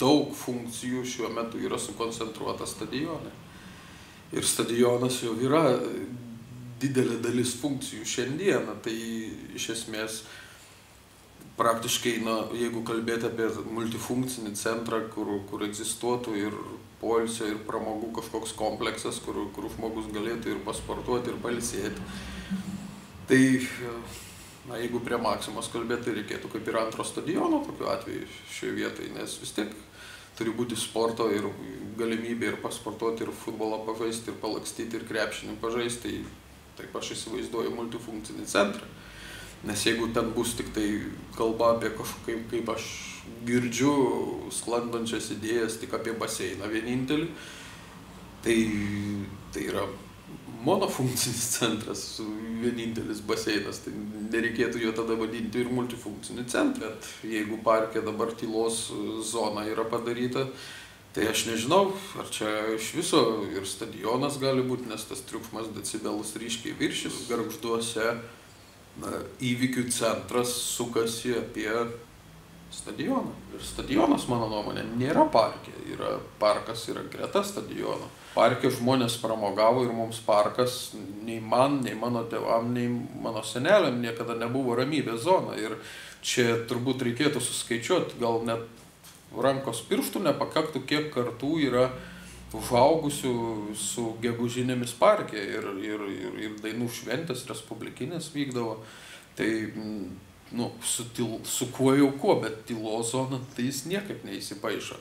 daug funkcijų šiuo metu yra sukoncentruota stadione. Ir stadionas jau yra didelė dalis funkcijų šiandieną, tai iš esmės praktiškai, jeigu kalbėti apie multifunkcinį centrą, kur egzistuotų ir poilsio, ir pramogų kažkoks kompleksas, kur žmogus galėtų ir pasportuoti, ir pailsėti, tai jeigu prie Maksimos kalbėti, tai reikėtų kaip ir antro stadiono tokiu atveju šioje vietoje, nes vis tiek turi būti sporto ir galimybė ir pasportuoti, ir futbolą pažaisti, ir palakstyti, ir krepšinį pažaisti, taip aš įsivaizduoju multifunkcinį centrą. Nes jeigu ten bus tik tai kalba apie kažkaip, kaip aš girdžiu sklandančias idėjas tik apie baseiną vienintelį, tai yra monofunkcinis centras, vienintelis baseinas, tai nereikėtų jo tada vadinti ir multifunkcinį centrą. Jeigu parke dabar tylos zona yra padaryta, tai aš nežinau, ar čia iš viso ir stadionas gali būti, nes tas triukšmas decibelus ryškiai viršys. Gargžduose įvykių centras sukasi apie stadioną. Ir stadionas, mano nuomonė, nėra parke. Parkas yra greta stadiono. Parke žmonės pramogavo ir mums parkas, nei man, nei mano tėvam, nei mano seneliam niekada nebuvo ramybės zona. Ir čia turbūt reikėtų suskaičiuoti, gal net rankos pirštų nepakaktų, kiek kartų yra užaugusių su gegužinėmis parke ir dainų šventės respublikinės vykdavo. Tai, su kuo jau kuo, bet tylos zona, tai jis niekaip neįsipaišo.